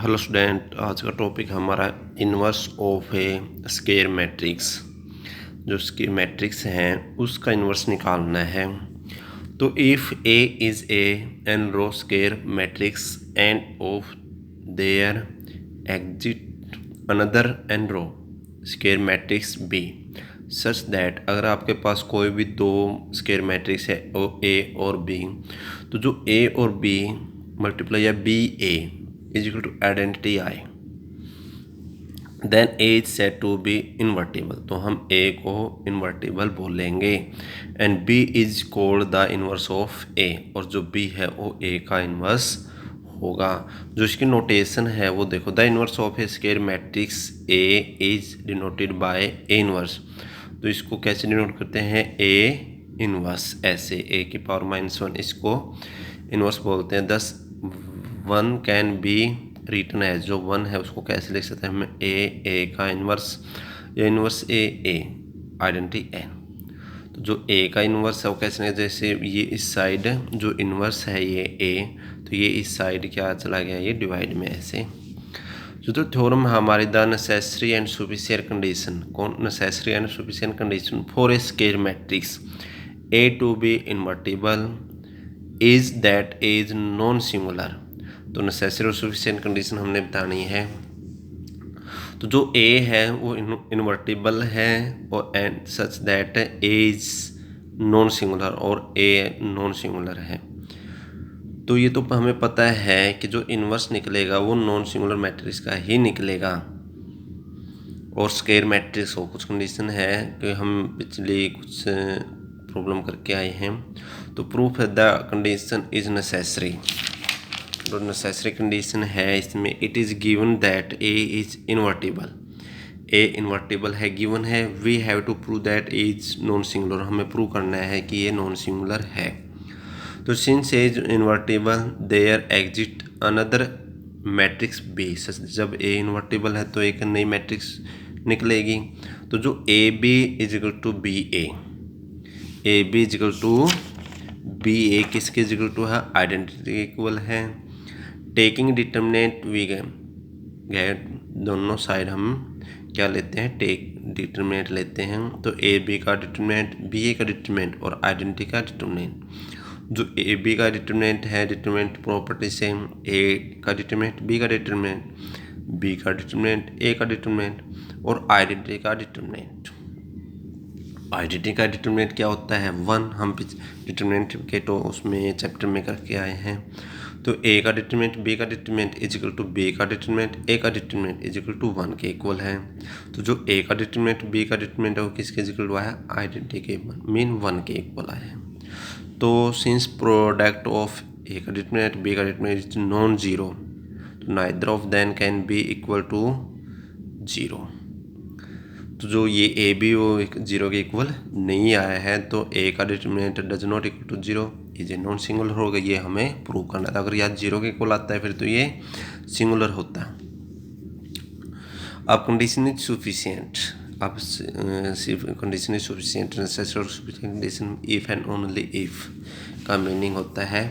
Hello student, आज का topic हमारा inverse of a square matrix. जो स्क्वायर मैट्रिक्स है उसका इन्वर्स निकालना है। तो if A is a n row square matrix and of there exist another n row square matrix B such that, अगर आपके पास कोई भी दो स्क्वायर मैट्रिक्स है ए और बी, तो जो ए और बी मल्टीप्लाई या B A is equal to identity I, then A is said to be invertible। तो हम A को इन्वर्टिबल बोलेंगे and B is called the inverse of A, और जो B है वो A का इन्वर्स होगा। जो इसकी नोटेशन है वो देखो, the inverse of a square matrix A is denoted by A inverse. तो इसको कैसे डिनोट करते हैं? A इन्वर्स, ऐसे A की पावर -1 इसको इन्वर्स बोलते हैं। 10 1 कैन बी रिटन एज, जो 1 है उसको कैसे लिख सकते हैं हम? ए का इन्वर्स या इन्वर्स ए आइडेंटिटी एन। तो जो ए का इन्वर्स है वो कैसे लिखें? जैसे ये इस साइड जो इन्वर्स है ये ए, तो ये इस साइड क्या चला गया, ये डिवाइड में ऐसे। जो थ्योरम हमारी the necessary and sufficient condition, कौन necessary and sufficient condition for a square matrix A to be invertible is that A is non singular. तो नेसेसरी और सफिशिएंट कंडीशन हमने बतानी है। तो जो ए है वो इन्वर्टिबल है और and such that A is non singular, और ए नॉन सिंगुलर है। तो ये तो हमें पता है कि जो इन्वर्स निकलेगा वो नॉन सिंगुलर मैट्रिक्स का ही निकलेगा, और स्क्वायर मैट्रिक्स हो। कुछ कंडीशन है कि हम पिछले कुछ प्रॉब्लम करके आए हैं। तो proof the condition is necessary, जो नेसेसरी कंडीशन है इसमें, it is given that A is invertible, A invertible है, गिवन है। We have to prove that A is non singular, हमें प्रूव करना है कि ये नॉन सिंगुलर है। तो since A is invertible there exist another matrix B, जब ए इन्वर्टिबल है तो एक नई मैट्रिक्स निकलेगी। तो जो A B is equal to B A B is equal to B A किसके इज इक्वल टू है? आइडेंटिटी इक्वल है। टेकिंग डिटर्मिनेंट वी गए दोनों साइड हम क्या लेते हैं? टेक डिटर्मिनेंट लेते हैं। तो ए बी का डिटर्मिनेंट, बी ए का डिटर्मिनेंट और आइडेंटिटी का डिटर्मिनेंट। जो ए बी का डिटर्मिनेंट है, डिटर्मिनेंट प्रॉपर्टी से ए का डिटर्मिनेंट, बी का डिटर्मिनेंट, बी का डिटर्मिनेंट, ए का डिटर्मिनेंट और आइडेंटिटी का डिटर्मिनेंट। आइडेंटिटी का डिटर्मिनेंट क्या होता है? 1। हम डिटर्मिनेंट के तो उसमें चैप्टर में करके आए हैं। तो ए का डिटर्मिनेंट, बी का determinant is equal to B का डिटर्मिनेंट, ए का डिटर्मिनेंट इज इक्वल टू 1 के इक्वल है। तो जो ए का डिटर्मिनेंट, बी का डिटर्मिनेंट है वो किसके इक्वल हुआ है? आइडेंटिटी के मीन 1 के इक्वल आया है। तो सिंस प्रोडक्ट ऑफ ए का डिटर्मिनेंट, बी का डिटर्मिनेंट इज नॉन जीरो, तो neither of then can be equal to 0। तो जो ये ए बी वो 0 के इक्वल नहीं आया है, तो ए का determinant does not equal to 0 is A non singular होगा। ये हमें प्रूव करना था। अगर यहाँ 0 के इक्वल आता है फिर तो ये सिंगुलर होता है। अब कंडीशन इज सफिशिएंट, अब कंडीशन इज सफिशिएंट, नेसेसरी और sufficient condition if and only if का मीनिंग होता है,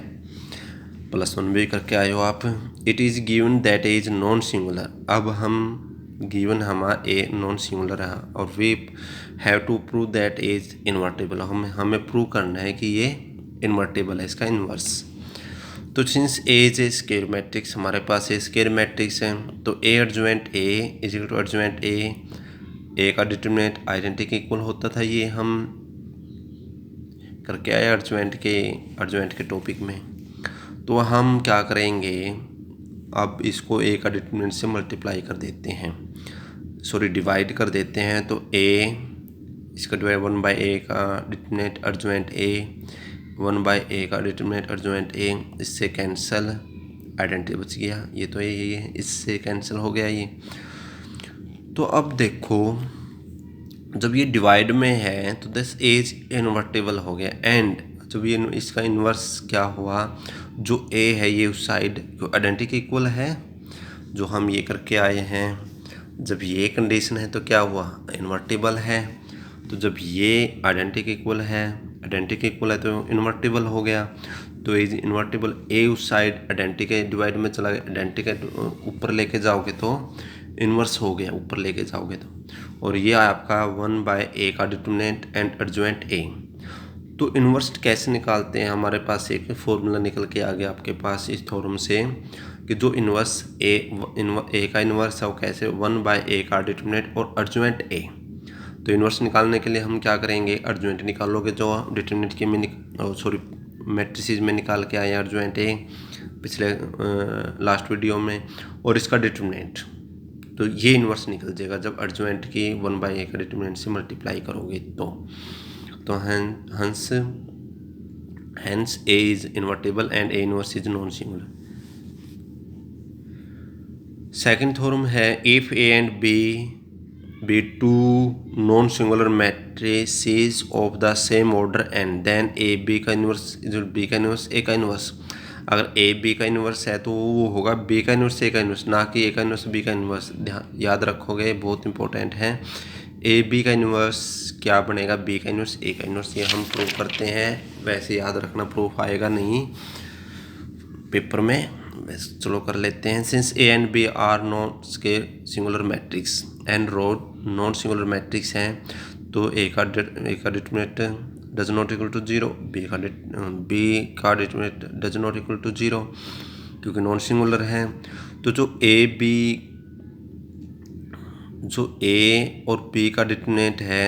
+1 भी करके आए हो आप। It is given that A is non singular, अब हम गिवन हमारा ए नॉन सिंगुलर है और we have to prove that A is invertible, हमें प्रूव करना है कि ये इन्वर्टिबल है, इसका इन्वर्स। तो since A is a square matrix, हमारे पास ए स्क्वायर मैट्रिक्स है, तो A adjoint A is equal to adjoint A का डिटर्मिनेंट आइडेंटिटी के इक्वल होता था। ये हम करके आए एडजॉइंट के टॉपिक में। तो हम क्या करेंगे, अब इसको ए का डिटर्मिनेंट से मल्टीप्लाई कर देते हैं, डिवाइड कर देते हैं। तो ए इसका डिवाइड 1/a का डिटर्मिनेंट एडजॉइंट ए, 1/a का डिटर्मिनेंट एडजॉइंट ए, इससे कैंसिल, आइडेंटिटी बच गया। ये तो ये है, इससे कैंसिल हो गया ये। तो अब देखो, जब ये डिवाइड में है तो दिस एज इन्वर्टिबल हो गया, एंड जब ये इसका इन्वर्स क्या हुआ, जो ए है ये उस साइड आइडेंटिटी के इक्वल है, जो हम ये करके आए हैं। जब ये कंडीशन है तो क्या हुआ? इन्वर्टिबल है। तो जब ये आइडेंटिटी के इक्वल है, आइडेंटिटी के इक्वल है तो इन्वर्टिबल हो गया। तो ए इज इन्वर्टिबल, ए उस साइड आइडेंटिटी के डिवाइड में चला गया, आइडेंटिटी के ऊपर लेके जाओगे तो इन्वर्स हो गया, ऊपर लेके जाओगे तो। और ये आपका 1/a का डिटरमिनेंट एंड एडजॉइंट ए। तो इन्वर्स कैसे निकालते हैं, हमारे पास एक फॉर्मूला निकल के आ गया आपके पास इस थ्योरम से कि जो इन्वर्स ए का इन्वर्स है वो कैसे 1/a का डिटरमिनेंट और एडजॉइंट ए। तो इन्वर्स निकालने के लिए हम क्या करेंगे, एडजॉइंट निकालोगे जो डिटरमिनेंट के में मैट्रिसेस में निकाल के आए एडजॉइंट ए पिछले लास्ट वीडियो में, और इसका डिटरमिनेंट, तो ये इन्वर्स निकल जाएगा जब एडजॉइंट की 1/a का डिटरमिनेंट से मल्टीप्लाई करोगे तो hence a is invertible and a inverse is non singular। Second theorem है if a and b be two non singular matrices of the same order and then a b का inverse b का inverse a का inverse, अगर a b का inverse है तो वो होगा b का इन्वर्स a का इन्वर्स, ना कि a का इन्वर्स b का इन्वर्स। ध्यान याद रखोगे, बहुत इंपॉर्टेंट है। a b का इन्वर्स क्या बनेगा, b का इन्वर्स a का इन्वर्स, ये हम प्रूव करते हैं। वैसे याद रखना, प्रूफ आएगा नहीं पेपर में, वैसे चलो कर लेते हैं। Since a and b are non scale singular matrix and row non singular matrix हैं, तो a का determinant does not equal to 0, b का determinant does not equal to 0 क्योंकि नॉन सिंगुलर है। तो जो a और b का डिटरमिनेंट है,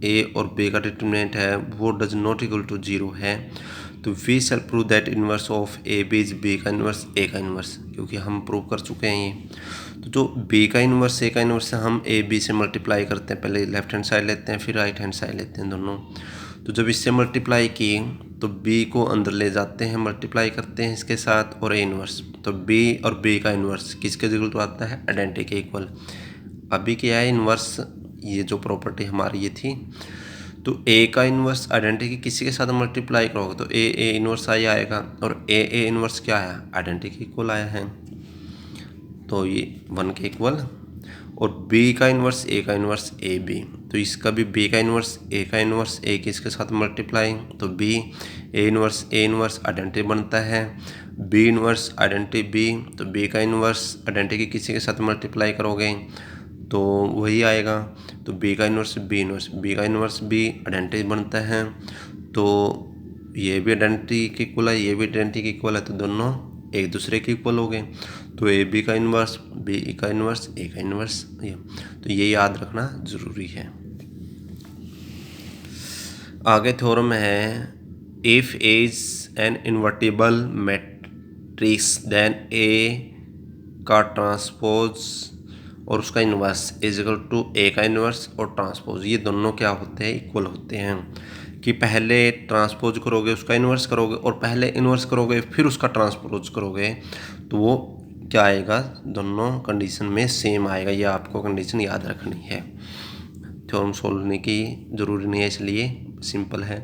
a और b का डिटरमिनेंट है वो डज नॉट इक्वल टू 0 है, तो we shall prove that inverse of A B is b का इन्वर्स a का इन्वर्स, क्योंकि हम प्रूव कर चुके हैं ये। तो जो b का इन्वर्स a का इन्वर्स है, हम a b से मल्टीप्लाई करते हैं, पहले लेफ्ट हैंड साइड लेते हैं फिर राइट हैंड साइड लेते हैं दोनों। तो जब इससे मल्टीप्लाई की तो b को अंदर ले जाते हैं, मल्टीप्लाई करते हैं इसके साथ और a इन्वर्स, तो b और b का इन्वर्स किसके इक्वल टू आता है, आइडेंटिटी के इक्वल। अभी क्या है इन्वर्स, ये जो प्रॉपर्टी हमारी ये थी, तो a का इन्वर्स आइडेंटिटी किसी के साथ मल्टीप्लाई करोगे तो a इन्वर्स आई आएगा, और a इन्वर्स क्या है, आइडेंटिटी के इक्वल आया है, तो ये 1 के इक्वल। और b का इन्वर्स a का इन्वर्स a b, तो इसका भी b का इन्वर्स a किसके साथ मल्टीप्लाई, तो b a इन्वर्स आइडेंटिटी बनता है, b इन्वर्स आइडेंटिटी b, तो b का इन्वर्स आइडेंटिटी किसी के साथ मल्टीप्लाई करोगे तो वही आएगा, तो b का इन्वर्स b का इन्वर्स b आइडेंटिटी बनता है, तो ये भी आइडेंटिटी के इक्वल है, ये भी आइडेंटिटी के इक्वल है, तो दोनों एक दूसरे के इक्वल हो गए। तो ए बी का इन्वर्स b का इन्वर्स a का इन्वर्स, तो ये याद रखना ज़रूरी है। आगे थ्योरम है if a is an invertible matrix then a का ट्रांसपोज और उसका inverse is equal to a का इन्वर्स और ट्रांसपोज, ये दोनों क्या होते हैं, इक्वल होते हैं। कि पहले ट्रांसपोज करोगे उसका इन्वर्स करोगे और पहले इन्वर्स करोगे फिर उसका ट्रांसपोज करोगे, तो वो क्या आएगा, दोनों कंडीशन में सेम आएगा। ये आपको कंडीशन याद रखनी है, थ्योरम सोल्व करने की ज़रूरी नहीं है, इसलिए सिंपल है।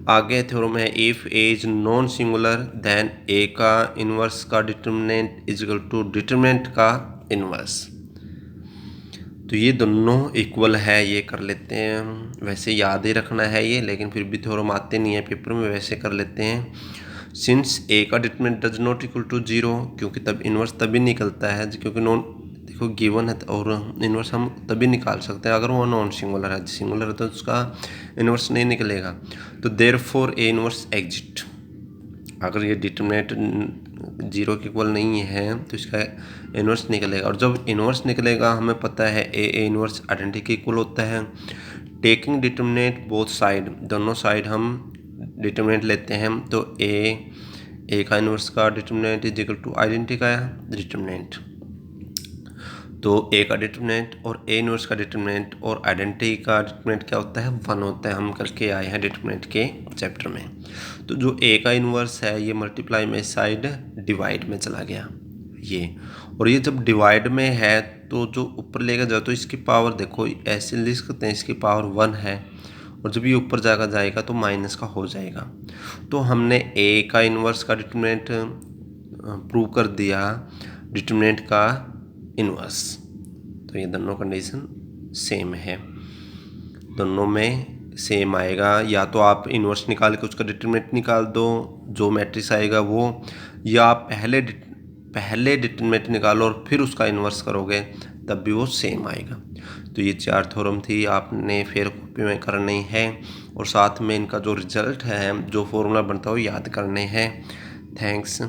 आगे थ्योरम है if A is non singular then A का इन्वर्स का determinant is equal to determinant का इन्वर्स, तो ये दोनों इक्वल है, ये कर लेते हैं। वैसे याद ही रखना है ये, लेकिन फिर भी थ्योरम आते नहीं है पेपर में, वैसे कर लेते हैं। सिंस ए का determinant does not equal to 0, क्योंकि तब इन्वर्स तभी निकलता है, क्योंकि नॉन देखो गिवन है और इन्वर्स हम तभी निकाल सकते हैं अगर वो नॉन सिंगुलर है, सिंगुलर है तो उसका इन्वर्स नहीं निकलेगा। तो देयरफॉर ए इन्वर्स एग्जिट, अगर ये डिटरमिनेंट 0 के इक्वल नहीं है तो इसका इन्वर्स निकलेगा, और जब इन्वर्स निकलेगा हमें पता है ए इन्वर्स आइडेंटिटी के इक्वल होता है। टेकिंग डिटरमिनेंट बोथ साइड, दोनों साइड हम डिटरमिनेंट लेते हैं, तो ए का इन्वर्स का determinant is equal to identity का डिटरमिनेंट, तो ए का डिटरमिनेंट और ए इन्वर्स का डिटरमिनेंट और आइडेंटिटी का डिटरमिनेंट क्या होता है, 1 होता है। हम करके आए हैं डिटरमिनेंट के चैप्टर में। तो जो ए का इन्वर्स है ये मल्टीप्लाई में साइड डिवाइड में चला गया ये, और ये जब डिवाइड में है तो जो ऊपर लेकर जाओ तो इसकी पावर देखो ऐसे लिख सकते हैं, इसकी पावर 1 है, और जब ये ऊपर जाएगा तो माइनस का हो जाएगा। तो हमने ए का इन्वर्स का डिटरमिनेंट प्रूव कर दिया डिटरमिनेंट का इन्वर्स, तो ये दोनों कंडीशन सेम है, दोनों में सेम आएगा। या तो आप इन्वर्स निकाल के उसका डिटरमिनेंट निकाल दो, जो मैट्रिक्स आएगा वो, या आप पहले डिटरमिनेंट निकालो और फिर उसका इन्वर्स करोगे तब भी वो सेम आएगा। तो ये 4 थ्योरम थी, आपने फिर कॉपी में करनी है और साथ में इनका जो रिजल्ट है, जो फॉर्मूला बनता है वो याद करने हैं। थैंक्स।